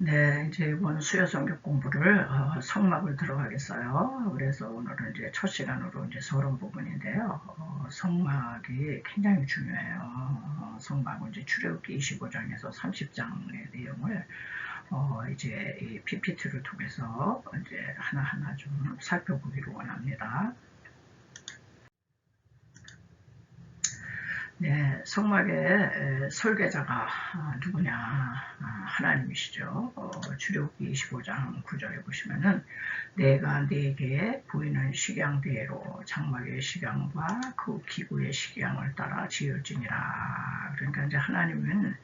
네, 이제 이번 수요 성격 공부를 성막을 들어가겠어요. 그래서 오늘은 이제 첫 시간으로 이제 서론 부분인데요. 성막이 굉장히 중요해요. 성막은 이제 출애굽기 25장에서 30장의 내용을 이제 이 PPT를 통해서 이제 하나하나 좀 살펴보기를 원합니다. 네, 성막의 설계자가 누구냐? 하나님이시죠. 출애굽기 25장 9절에 보시면은 내가 네게 보이는 식양대로 장막의 식양과 그 기구의 식양을 따라 지을지니라. 그러니까 이제 하나님은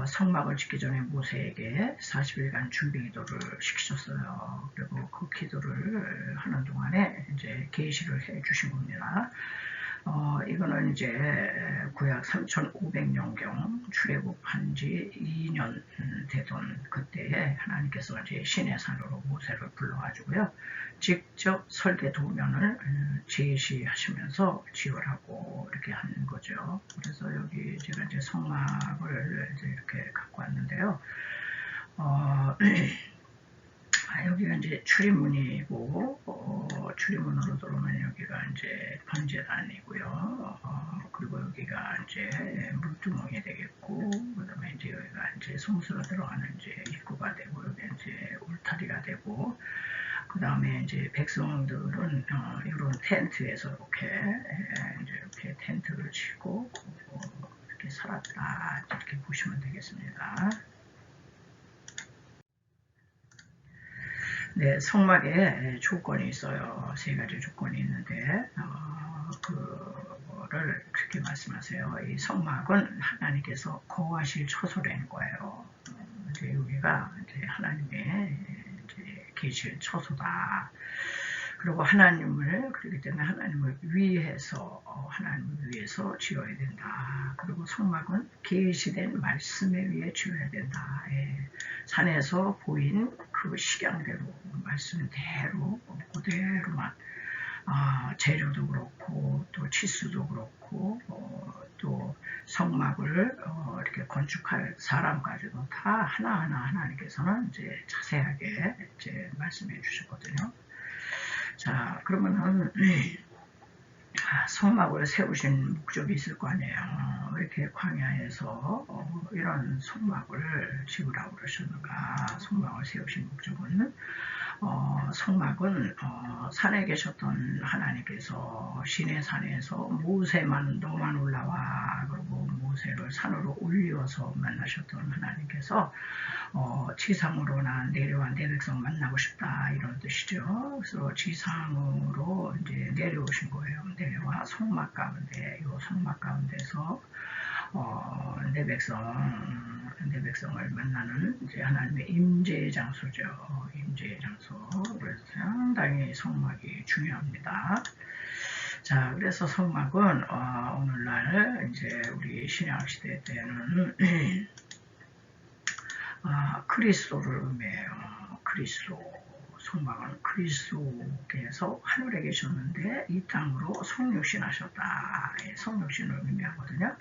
성막을 짓기 전에 모세에게 40일간 준비 기도를 시키셨어요. 그리고 그 기도를 하는 동안에 이제 계시를 해 주신 겁니다. 이거는 이제 구약 3500년경 출애굽한 지 2년 되던 그때에 하나님께서 이제 시내 산으로 모세를 불러가지고요. 직접 설계 도면을 제시하시면서 지으라고 이렇게 한 거죠. 그래서 여기 제가 이제 성막을 이제 이렇게 갖고 왔는데요. 여기가 이제 출입문이고, 출입문으로 들어오면 여기가 이제 번제단이고요. 그리고 여기가 이제 물두멍이 되겠고, 그 다음에 이제 여기가 이제 성수로 들어가는 이제 입구가 되고, 여기 이제 울타리가 되고, 그 다음에 이제 백성들은 이런 텐트에서 이렇게 텐트를 치고 이렇게 살았다, 이렇게 보시면 되겠습니다. 네, 성막에 조건이 있어요. 세 가지 조건이 있는데 그거를 그렇게 말씀하세요. 이 성막은 하나님께서 거하실 처소라는 거예요. 이제 여기가 이제 하나님의 이제 계실 처소다. 그리고 그렇기 때문에 하나님을 위해서 지어야 된다. 그리고 성막은 계시된 말씀에 의해 지어야 된다. 산에서 보인 그 식양대로, 말씀대로, 그대로만 재료도 그렇고 또 치수도 그렇고 또 성막을 이렇게 건축할 사람까지도 다 하나하나 하나님께서는 이제 자세하게 이제 말씀해 주셨거든요. 자, 그러면은 성막을 세우신 목적이 있을 거 아니에요. 이렇게 광야에서 이런 성막을 지으라고 그러셨는가? 성막을 세우신 목적은 성막은 산에 계셨던 하나님께서 시내산에서 모세만 너만 올라와, 그리고 모세를 산으로 올려서 만나셨던 하나님께서 지상으로나 내려와 내 백성 만나고 싶다, 이런 뜻이죠. 그래서 지상으로 이제 내려오신 거예요. 내려와 성막 가운데서 내 백성을 만나는 이제 하나님의 임재의 장소죠. 임재의 장소. 그래서 상당히 성막이 중요합니다. 자, 그래서 성막은 오늘날 이제 우리 신약 시대 때는 그리스도를 의미해요. 그리스도. 성막은 그리스도께서 하늘에 계셨는데 이 땅으로 성육신하셨다. 성육신을 의미하거든요.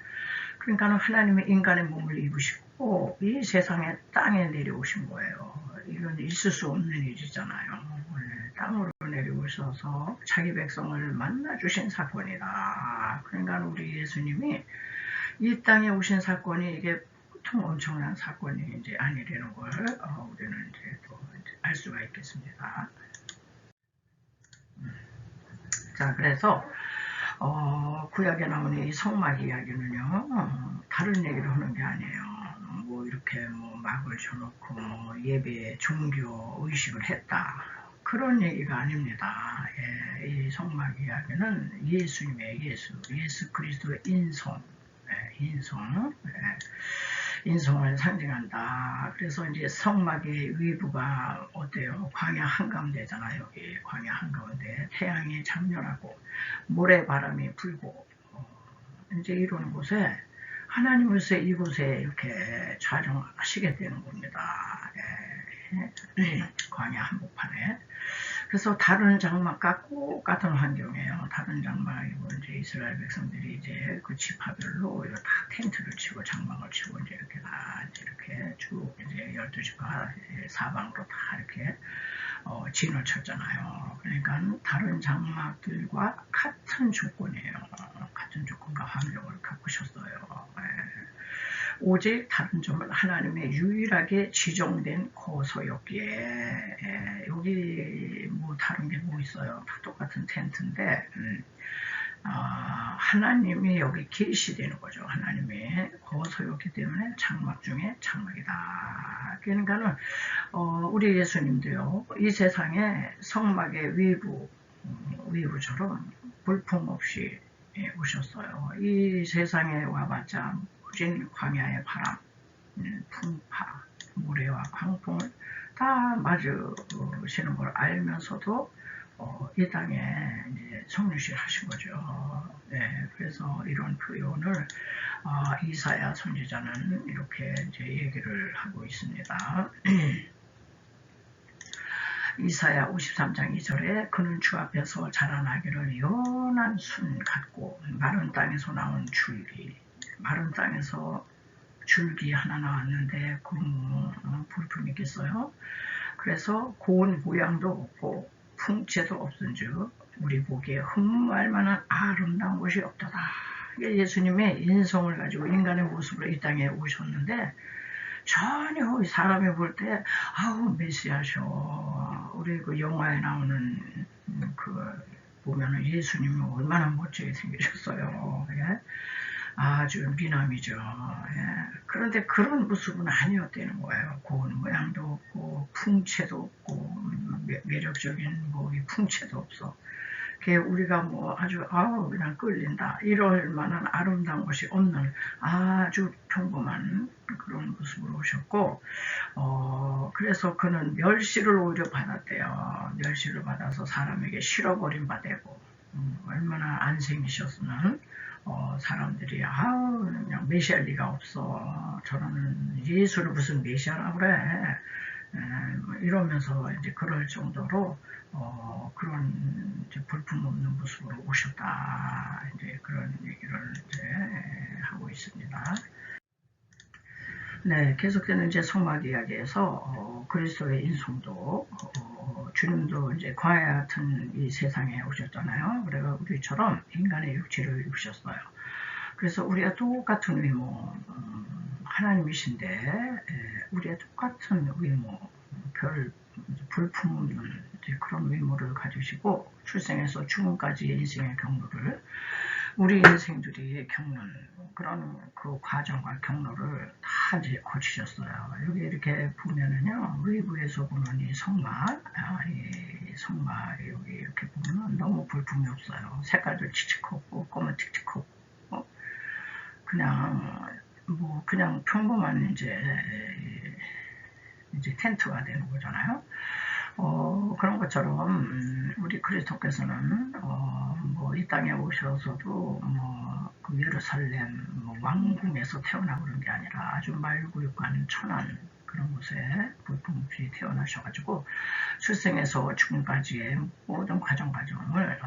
그러니까 하나님의 인간의 몸을 입으시고 이 세상에 땅에 내려오신 거예요. 이건 있을 수 없는 일이잖아요. 땅으로 내려오셔서 자기 백성을 만나주신 사건이다. 그러니까 우리 예수님이 이 땅에 오신 사건이 이게 보통 엄청난 사건이 이제 아니라는 걸 우리는 이제 또 알 수가 있겠습니다. 자, 그래서 구약에 나오는 이 성막 이야기는요, 다른 얘기를 하는 게 아니에요. 뭐 이렇게 뭐 막을 쳐놓고 뭐 예배 종교 의식을 했다, 그런 얘기가 아닙니다. 이 성막 이야기는 예수님의 예수 그리스도의 인성을 상징한다. 그래서 이제 성막의 위부가 어때요? 광야 한가운데잖아요. 여기 광야 한가운데 태양이 장렬하고 모래바람이 불고 이제 이런 곳에 하나님으로서 이곳에 이렇게 촬영하시게 되는 겁니다. 광야 한복판에. 그래서 다른 장막과 똑같은 환경이에요. 다른 장막이고 이제 이스라엘 백성들이 이제 그 지파별로 다 텐트를 치고 장막을 치고 이제 이렇게 쭉 이제 12지파 사방으로 다 이렇게 진을 쳤잖아요. 그러니까 다른 장막들과 같은 조건이에요. 같은 조건과 환경을 겪으셨어요. 오직 다른 점은 하나님의 유일하게 지정된 거소였기에 여기 뭐 다른 게 뭐 있어요? 다 똑같은 텐트인데 하나님이 여기 계시되는 거죠. 하나님이 거소였기 때문에 장막 중에 장막이다. 그러니까는 우리 예수님도요. 이 세상에 성막의 위부처럼 볼품 없이 오셨어요. 이 세상에 와봤자 무진 광야의 바람, 풍파, 모래와 광풍을 다 맞으시는 걸 알면서도 이 땅에 이제 성육신 하신 거죠. 네, 그래서 이런 표현을 이사야 선지자는 이렇게 이제 얘기를 하고 있습니다. 이사야 53장 2절에 그는 주 앞에서 자라나기를 연한 순 같고 마른 땅에서 나온 줄기, 마른 땅에서 줄기 하나 나왔는데 그 볼품이 있겠어요? 그래서 고운 모양도 없고 풍채도 없은즉 우리 보기에 흠모할 만한 아름다운 것이 없도다. 예수님의 인성을 가지고 인간의 모습으로 이 땅에 오셨는데 전혀 사람이 볼 때 아우 메시아셔. 우리 그 영화에 나오는 그 보면은 예수님이 얼마나 멋지게 생기셨어요. 예? 아주 미남이죠. 예. 그런데 그런 모습은 아니었다는 거예요. 고운 모양도 없고 풍채도 없고 매력적인 뭐 풍채도 없어. 우리가 뭐 아주 그냥 끌린다 이럴 만한 아름다운 것이 없는 아주 평범한 그런 모습으로 오셨고 그래서 그는 멸시를 오히려 받았대요. 멸시를 받아서 사람에게 실어버린 바 되고 얼마나 안 생기셨으면 사람들이 그냥 메시아일 리가 없어. 저는 예수를 무슨 메시아라 그래. 이러면서 이제 그럴 정도로 그런 이제 볼품없는 모습으로 오셨다. 이제 그런 얘기를 이제 하고 있습니다. 네, 계속되는 이제 성막 이야기에서 그리스도의 인성도 주님도 이제 광야 같은 이 세상에 오셨잖아요. 그래서 우리처럼 인간의 육체를 입으셨어요. 그래서 우리가 똑같은 외모, 하나님이신데 우리가 똑같은 외모, 별 볼품 없는 그런 외모를 가지시고 출생에서 죽음까지의 인생의 경로를 우리 인생들이 겪는 그런 그 과정과 경로를 다 이제 거치셨어요. 여기 이렇게 보면은요, 외부에서 보는 이 성막, 이 성막 여기 이렇게 보면은 너무 볼품이 없어요. 색깔도 칙칙하고 검은 칙칙하고 그냥 평범한 이제 텐트가 되는 거잖아요. 그런 것처럼 우리 그리스도께서는 뭐 이 땅에 오셔서도 그 예루살렘 왕궁에서 태어나 그런 게 아니라 아주 말구육하는 천한 그런 곳에 볼품 없이 태어나셔가지고 출생에서 죽음까지의 모든 과정을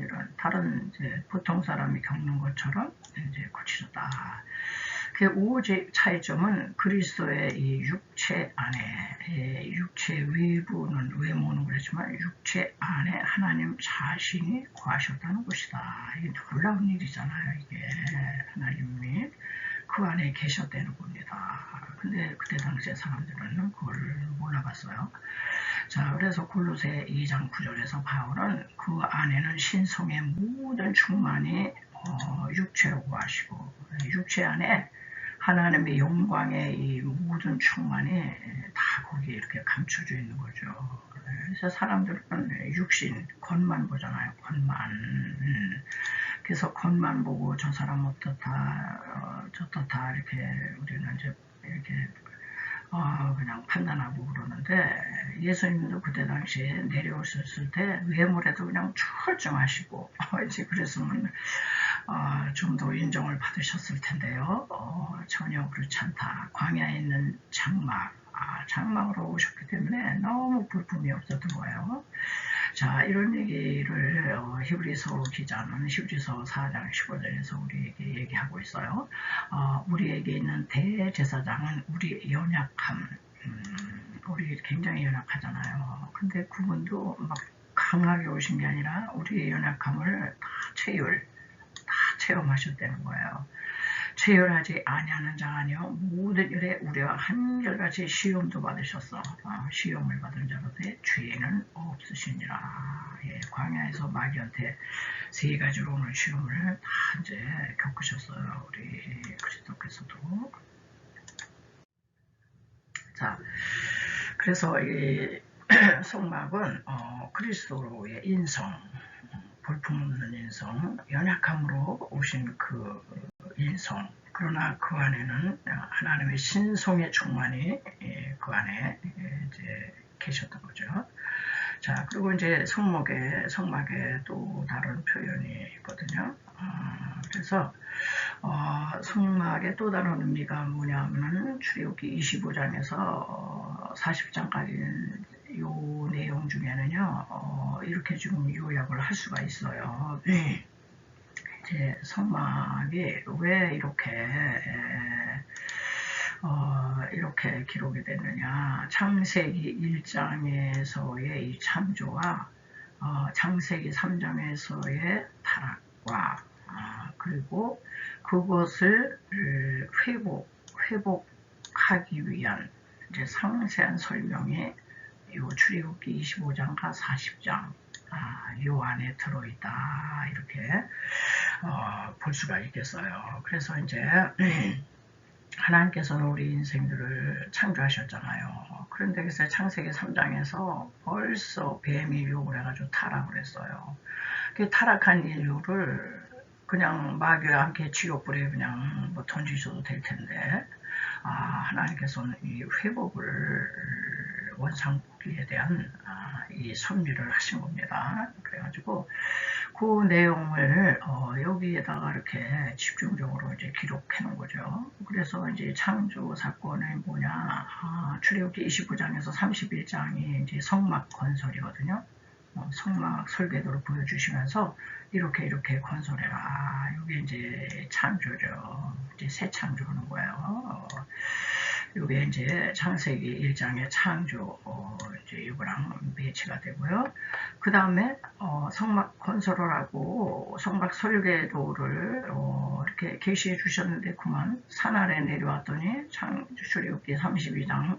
이런 다른 이제 보통 사람이 겪는 것처럼 이제 거치셨다. 그 오직 차이점은 그리스도의 이 육체 안에, 육체 외부는 외모는 그렇지만 육체 안에 하나님 자신이 거하셨다는 것이다. 이게 놀라운 일이잖아요. 이게 하나님이 그 안에 계셨다는 겁니다. 근데 그때 당시에 사람들은 그걸 몰라봤어요. 자, 그래서 골로새 2장 9절에서 바울은 그 안에는 신성의 모든 충만이 육체로 거하시고 육체 안에 하나님의 영광의 이 모든 충만이 다 거기에 이렇게 감춰져 있는 거죠. 그래서 사람들은 육신, 겉만 보잖아요. 겉만. 그래서 겉만 보고 저 사람 어떻다, 저렇다 이렇게 우리는 이제 이렇게 그냥 판단하고 그러는데 예수님도 그때 당시에 내려오셨을 때 외모에도 그냥 철저하시고 이제 그랬으면 좀 더 인정을 받으셨을 텐데요. 전혀 그렇지 않다. 광야에 있는 장막으로 오셨기 때문에 너무 볼품이 없었던 거예요. 자, 이런 얘기를 히브리서 기자는 히브리서 4장 15절에서 우리에게 얘기하고 있어요. 우리에게 있는 대제사장은 우리의 연약함, 우리 굉장히 연약하잖아요. 근데 그분도 막 강하게 오신 게 아니라 우리의 연약함을 다 체험하셨다는 거예요. 체열하지 아니하는 자 아니요 모든 일에 우리와 한결같이 시험도 받으셨어. 시험을 받은 자로되 죄는 없으시니라. 예, 광야에서 마귀한테 세 가지로 오는 시험을 다 이제 겪으셨어요. 우리 그리스도께서도. 자, 그래서 이 성막은 그리스도로의 인성, 볼품없는 인성, 연약함으로 오신 그 인성, 그러나 그 안에는 하나님의 신성의 충만이 그 안에 이제 계셨던 거죠. 자, 그리고 이제 성막에 또 다른 표현이 있거든요. 그래서 성막의 또 다른 의미가 뭐냐면은 출애굽기 25장에서 40장까지 요 내용 중에는요, 이렇게 지금 요약을 할 수가 있어요. 이제 성막이 왜 이렇게 기록이 됐느냐. 창세기 1장에서의 이 창조와 창세기 3장에서의 타락과 그리고 그것을 회복하기 위한 이제 상세한 설명이 요 출애굽기 25장과 40장 요 안에 들어있다 이렇게 볼 수가 있겠어요. 그래서 이제 하나님께서는 우리 인생들을 창조하셨잖아요. 그런데 그래서 창세기 3장에서 벌써 뱀이 유혹을 해가지고 타락을 했어요. 그 타락한 인류를 그냥 마귀와 함께 지옥불에 그냥 뭐 던지셔도 될 텐데 하나님께서는 이 회복을 원상복귀에 대한 이 섭리를 하신 겁니다. 그래가지고 그 내용을 여기에다가 이렇게 집중적으로 이제 기록해 놓은 거죠. 그래서 이제 창조 사건은 뭐냐? 출애굽기 25장에서 31장이 이제 성막 건설이거든요. 성막 설계도를 보여주시면서 이렇게 건설해라. 이게 이제 창조죠. 이제 새 창조하는 거예요. 이게 이제 창세기 1장의 창조 이제 이거랑 매치가 되고요. 그 다음에 성막 건설을 하고 성막 설계도를 이렇게 계시해 주셨는데 그만 산 아래 내려왔더니 출애굽기 32장에서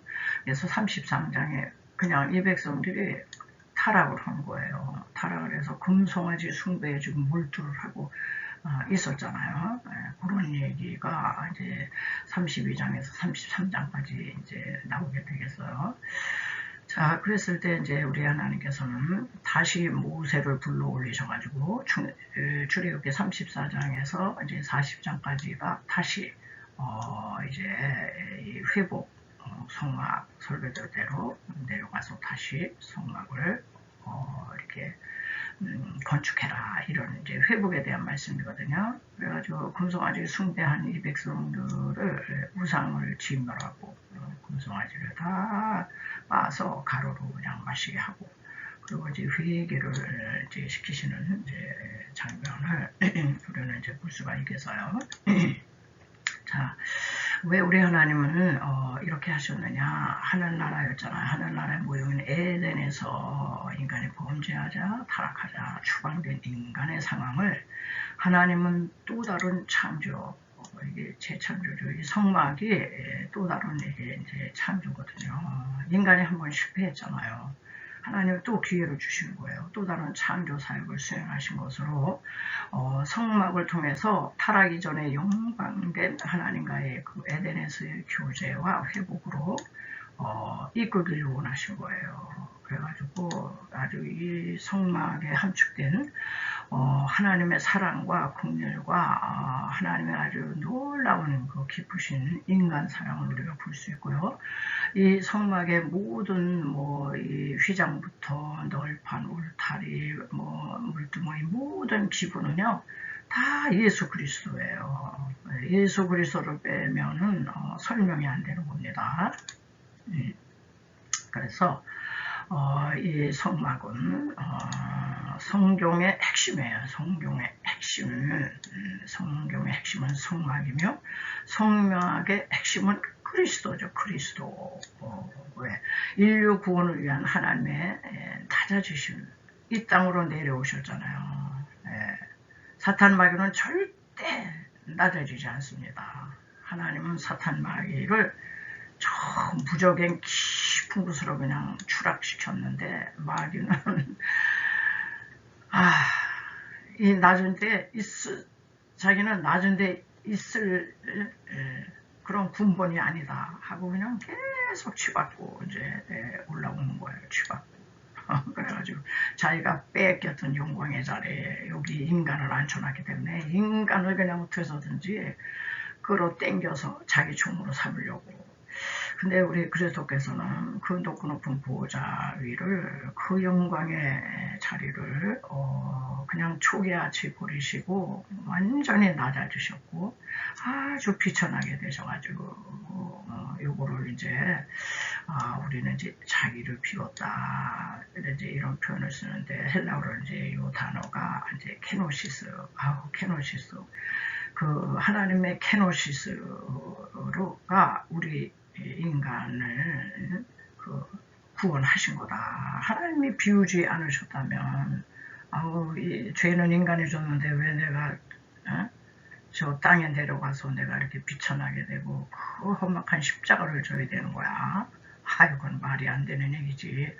33장에 그냥 이 백성들이 타락을 한 거예요. 타락을 해서 금송아지 숭배에 지금 몰두를 하고 있었잖아요. 그런 얘기가 이제 32장에서 33장까지 이제 나오게 되겠어요. 자, 그랬을 때 이제 우리 하나님께서는 다시 모세를 불러 올리셔가지고 출애굽기 34장에서 이제 40장까지가 다시 이제 회복 성막 설계도대로 내려가서 다시 성막을 이렇게 건축해라 이런 이제 회복에 대한 말씀이거든요. 그래가지고 금송아지 숭배한 이 백성들을 우상을 진멸하고 금송아지를 다 빻아서 가루로 그냥 마시게 하고 그리고 이제 회개를 이제 시키시는 이제 장면을 우리는 이제 볼 수가 있겠어요. 자, 왜 우리 하나님은 이렇게 하셨느냐? 하늘나라였잖아요. 하늘나라의 모형인 에덴에서 인간이 범죄하자, 타락하자, 추방된 인간의 상황을 하나님은 또 다른 창조, 이게 재창조죠. 이 성막이 또 다른 이게 이제 창조거든요. 인간이 한번 실패했잖아요. 하나님은 또 기회를 주신 거예요. 또 다른 창조 사역을 수행하신 것으로 성막을 통해서 타락이 전에 영광된 하나님과의 그 에덴에서의 교제와 회복으로 이끌기를 원하신 거예요. 그래가지고 아주 이 성막에 함축된 하나님의 사랑과 긍휼과 하나님의 아주 놀라운 그 깊으신 인간 사랑을 우리가 볼 수 있고요. 이 성막의 모든 이 휘장부터 널판, 울타리, 물두멍이 모든 기부는요 다 예수 그리스도예요. 예수 그리스도를 빼면은 설명이 안 되는 겁니다. 그래서 이 성막은 성경의 핵심이에요. 성경의 핵심은 성막이며 성막의 핵심은 그 그리스도죠. 그리스도. 왜? 인류 구원을 위한 하나님의 낮아지신 이 땅으로 내려오셨잖아요. 사탄 마귀는 절대 낮아지지 않습니다. 하나님은 사탄 마귀를 저 무적행 깊은 곳으로 그냥 추락시켰는데 마귀는 이 낮은데 자기는 낮은데 있을 그런 군번이 아니다 하고 그냥 계속 치받고 이제 올라오는 거예요. 치받고. 그래가지고 자기가 뺏겼던 영광의 자리에 여기 인간을 앉혀놨기 때문에 인간을 그냥 어떻게 해서든지 끌어당겨서 자기 종으로 삼으려고. 근데 우리 그리스도께서는 그 높은 보호자 위를 그 영광의 자리를 그냥 초기같이 버리시고 완전히 낮아지셨고 아주 비천하게 되셔가지고 요거를 이제 우리는 이제 자기를 비웠다 이제 이런 표현을 쓰는데 헬라어로 이제 요 단어가 이제 케노시스. 케노시스. 그 하나님의 케노시스가 우리 인간을 구원하신 거다. 하나님이 비우지 않으셨다면 이 죄는 인간이 줬는데 왜 내가 저 땅에 내려가서 내가 이렇게 비천하게 되고 그 험악한 십자가를 져야 되는 거야. 이건 말이 안 되는 얘기지.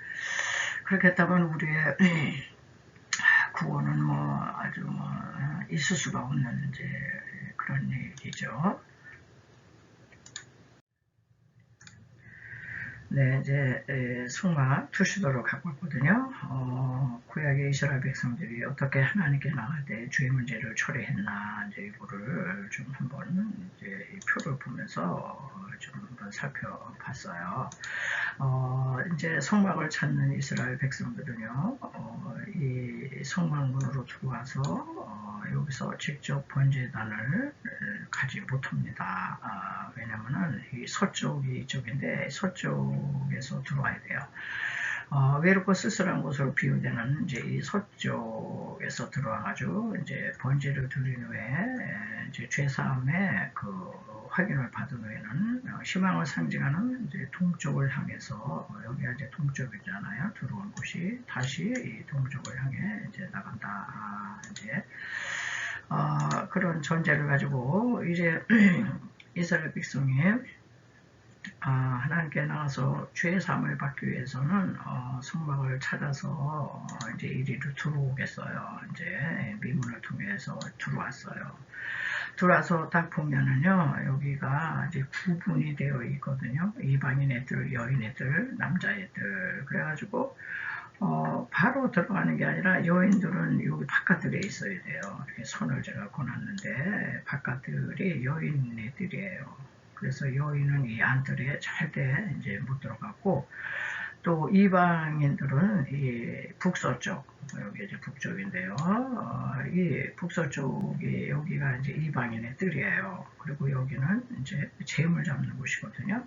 그렇게 했다면 우리의 구원은 아주 있을 수가 없는 이제 그런 얘기죠. 네, 이제 승마 투시도로 갖고 왔거든요. 구약의 이스라엘 백성들이 어떻게 하나님께 나갈 때 죄 문제를 처리했나 이제 이거를 좀 한번 이제 이 표를 보면서 좀 한번 살펴봤어요. 이제 성막을 찾는 이스라엘 백성들은요, 이 성막문으로 들어와서 여기서 직접 번제단을 가지 못합니다. 왜냐면은 이 서쪽이 이쪽인데 서쪽에서 들어와야 돼요. 외롭고 쓸쓸한 곳으로 비유되는 이제 이 서쪽에서 들어와가지고 이제 번제를 드린 후에 이제 죄사함의 그 확인을 받은 후에는 희망을 상징하는 이제 동쪽을 향해서 여기가 이제 동쪽이잖아요. 들어온 곳이 다시 이 동쪽을 향해 이제 나간다. 이제 그런 전제를 가지고 이제 이스라엘 백성이 하나님께 나가서 죄의 사함을 받기 위해서는 성막을 찾아서 이제 이리로 들어오겠어요. 이제 미문을 통해서 들어왔어요. 들어와서 딱 보면은요, 여기가 이제 구분이 되어 있거든요. 이방인 애들, 여인 애들, 남자 애들. 그래가지고 바로 들어가는 게 아니라 여인들은 여기 바깥들에 있어야 돼요. 이렇게 선을 제가 권았는데 바깥들이 여인 애들이에요. 그래서 여인은 이 안뜰에 절대 이제 못 들어갔고, 또 이방인들은 이 북서쪽, 여기 이제 북쪽인데요. 이 북서쪽이 여기가 이제 이방인의 뜰이에요. 그리고 여기는 이제 재물 잡는 곳이거든요.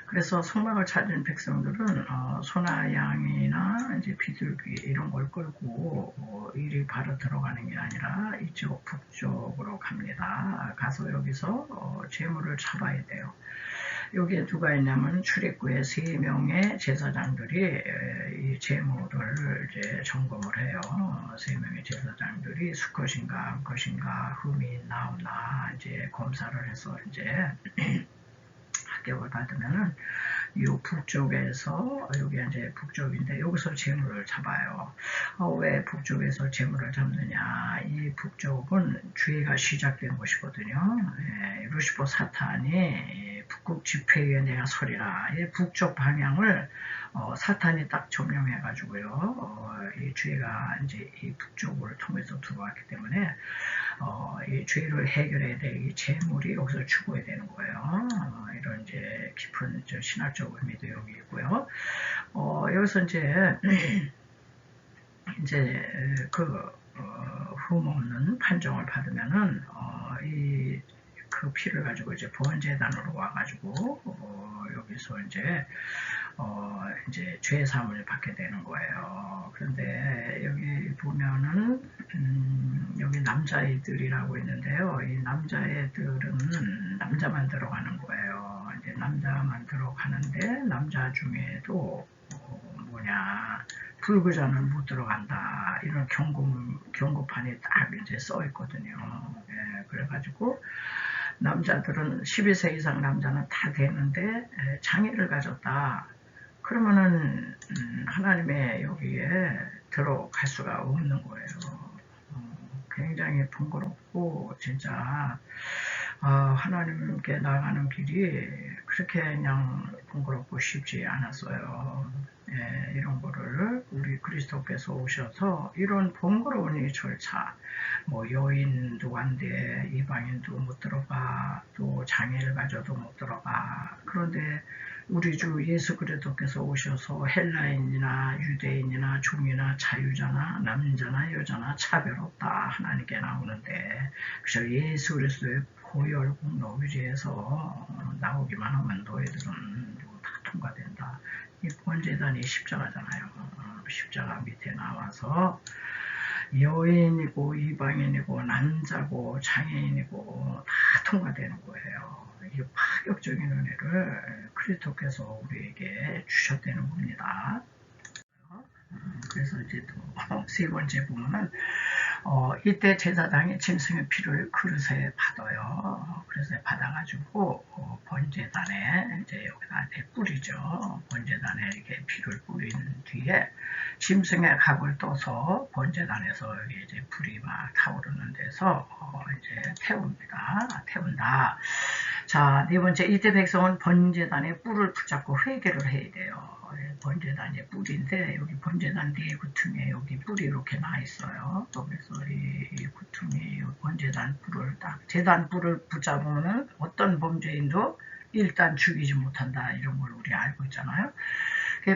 그래서 성막을 찾은 백성들은 소나 양이나 이제 비둘기 이런 걸 끌고 이리 바로 들어가는 게 아니라 이쪽 북쪽으로 갑니다. 가서 여기서 재물을 잡아야 돼요. 여기에 누가 있냐면 출입구에 3명의 제사장들이 이 재물을 이제 점검을 해요. 3명의 제사장들이 수컷인가 암컷인가 흠이 있나 없나 이제 검사를 해서 이제 합격을 받으면은 이 북쪽에서 여기 이제 북쪽인데 여기서 재물을 잡아요. 왜 북쪽에서 재물을 잡느냐? 이 북쪽은 죄가 시작된 곳이거든요. 루시퍼 사탄이 북극 집회에 내가 서리라. 이 북쪽 방향을 사탄이 딱 점령해가지고요. 이 죄가 이제 이 북쪽을 통해서 들어왔기 때문에 이 죄를 해결해야 될 이 재물이 여기서 죽어야 되는 거예요. 이런 이제 깊은 신학적 의미도 여기 있고요. 여기서 이제 그 흠없는 판정을 받으면은 그 피를 가지고 이제 번제단으로 와가지고 여기서 이제 죄 사함을 받게 되는 거예요. 그런데 여기 보면은 여기 남자애들이라고 있는데요. 이 남자애들은 남자만 들어가는 거예요. 이제 남자만 들어가는데 남자 중에도 불구자는 못 들어간다 이런 경고판이 딱 이제 써 있거든요. 예, 그래가지고 남자들은 12세 이상 남자는 다 되는데 장애를 가졌다. 그러면은 하나님의 여기에 들어갈 수가 없는 거예요. 굉장히 번거롭고 진짜 하나님께 나가는 길이 그렇게 그냥 번거롭고 쉽지 않았어요. 예, 이런 거를 우리 그리스도께서 오셔서 이런 번거로운 이 절차, 뭐 여인도 안 돼, 이방인도 못 들어가, 또 장애를 가져도 못 들어가. 그런데 우리 주 예수 그리스도께서 오셔서 헬라인이나 유대인이나 종이나 자유자나 남자나 여자나 차별 없다 하나님께 나오는데, 그래서 예수 그리스도의 보혈 공로 의지해서 나오기만 하면 너희들은 다 통과된다. 이 번제단이 십자가잖아요. 십자가 밑에 나와서 여인이고 이방인이고 남자고 장애인이고 다 통과되는 거예요. 이 파격적인 은혜를 그리스도께서 우리에게 주셨다는 겁니다. 그래서 이제 또 세 번째 보면은 이때 제사장이 짐승의 피를 그릇에 받아요. 그릇에 받아가지고 번제단에 이제 여기다 이렇게 뿌리죠. 번제단에 이렇게 피를 뿌린 뒤에 짐승의 각을 떠서 번제단에서 여기 이제 불이 막 타오르는 데서 이제 태운다. 자, 네 번째, 이때 백성은 번제단에 뿔을 붙잡고 회개를 해야 돼요. 번제단의 뿔인데 여기 번제단 네 구퉁에 여기 뿔이 이렇게 나 있어요. 그래서 이 구퉁에 번제단 뿔을 딱 제단 뿔을 붙잡으면 어떤 범죄인도 일단 죽이지 못한다 이런 걸 우리 알고 있잖아요.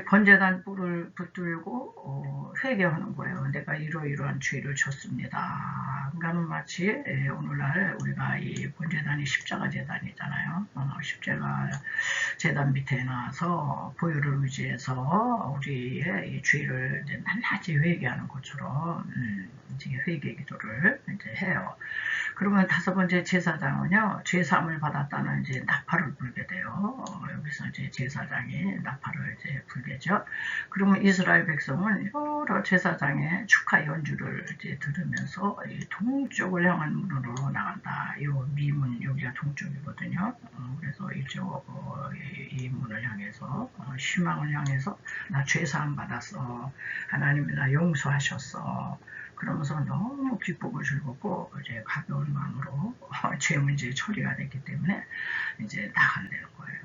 번제단 뿔을 붙들고 회개하는 거예요. 내가 이러이러한 죄를 졌습니다. 그러니까 마치 오늘날 우리가 이 번제단이 십자가 제단이잖아요. 십자가 제단 밑에 나와서 보혈을 의지해서 우리의 이 죄를 이제 낱낱이 회개하는 것처럼 이제 회개 기도를 이제 해요. 그러면 다섯 번째 제사장은요, 제사함을 받았다는 이제 나팔을 불게 돼요. 여기서 이제 제사장이 나팔을 이제 불게죠. 그러면 이스라엘 백성은 여러 제사장의 축하 연주를 이제 들으면서 동쪽을 향한 문으로 나간다. 이 미문 여기가 동쪽이거든요. 그래서 이쪽 이 문을 향해서 희망을 향해서 나 죄사함 받았어. 하나님이 나 용서하셨어. 그러면서 너무 기쁘고 즐겁고 이제 가벼운 마음으로 죄 문제 처리가 됐기 때문에 이제 나간다는 거예요.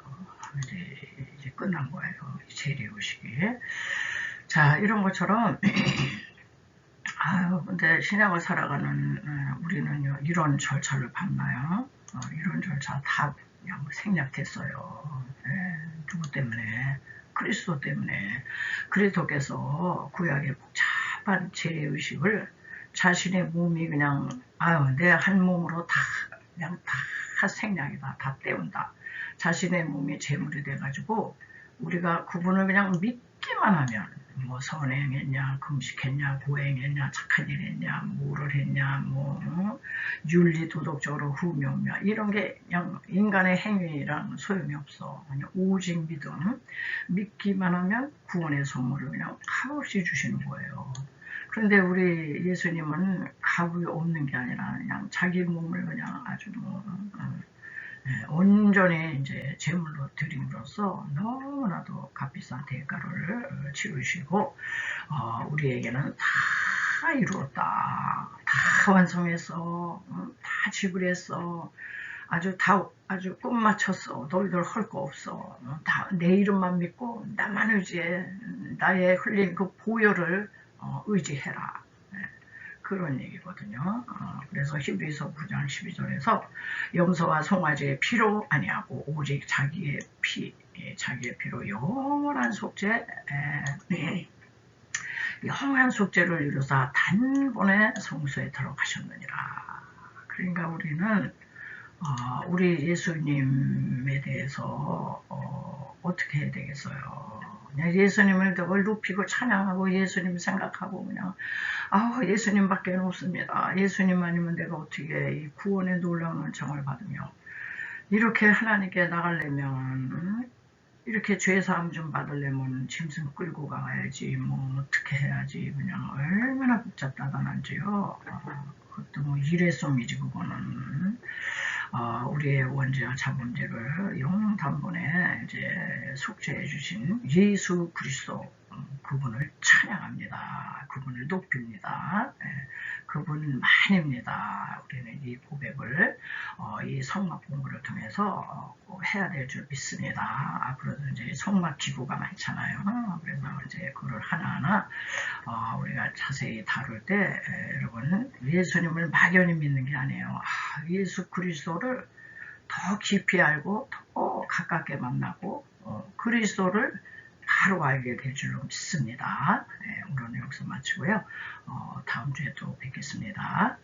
이제 끝난 거예요. 재래의식이. 자, 이런 것처럼 근데 신약을 살아가는 우리는요 이런 절차를 밟나요? 이런 절차 다 그냥 생략됐어요. 누구 때문에? 그리스도 때문에. 그리스도께서 구약의 복잡한 죄의식을 자신의 몸이 그냥 내 한 몸으로 그냥 다 생략이다. 다 때운다. 자신의 몸이 제물이 돼가지고 우리가 그분을 그냥 믿기만 하면 뭐 선행했냐, 금식했냐, 고행했냐, 착한 일 했냐, 뭐를 했냐, 뭐 윤리 도덕적으로 흠이 없냐 이런 게 그냥 인간의 행위랑 소용이 없어. 그냥 오직 믿기만 하면 구원의 선물을 그냥 값없이 주시는 거예요. 그런데 우리 예수님은 값이 없는 게 아니라 그냥 자기 몸을 그냥 아주 온전히 이제 제물로 드림으로써 너무나도 값비싼 대가를 치르시고 우리에게는 다 이루었다, 다 완성했어, 다 지불했어, 아주 끝 맞췄어, 너희들 할 거 없어, 다 내 이름만 믿고 나만 의지해, 나의 흘린 그 보혈을 의지해라. 그런 얘기거든요. 그래서 히브리서 9장 12절에서 염소와 송아지의 피로 아니하고 오직 자기의 피로 영원한 속죄, 영원한 속죄를 이루사 단번에 성소에 들어가셨느니라. 그러니까 우리는 우리 예수님에 대해서 어떻게 해야 되겠어요? 그냥 예수님을 늘 높이고 찬양하고 예수님 생각하고 그냥 예수님밖에 없습니다. 예수님 아니면 내가 어떻게 이 구원의 놀라운 은총을 받으며 이렇게 하나님께 나가려면 이렇게 죄사함 좀 받으려면 짐승 끌고 가야지 뭐 어떻게 해야지 그냥 얼마나 복잡하다는지요. 그것도 뭐 일회성이지 그거는. 우리의 원죄와 자본죄를 영단번에 이제 속죄해 주신 예수 그리스도 그분을 찬양합니다. 그분을 높입니다. 그분 만입니다. 우리는 이 고백을 이 성막 공부를 통해서 꼭 해야 될 줄 믿습니다. 앞으로도 이제 성막 기구가 많잖아요. 그래서 이제 그걸 하나하나 우리가 자세히 다룰 때 여러분 예수님을 막연히 믿는 게 아니에요. 예수 그리스도를 더 깊이 알고 더 가깝게 만나고 그리스도를 바로 알게 될 줄로 믿습니다. 오늘은 여기서 마치고요. 다음 주에 또 뵙겠습니다.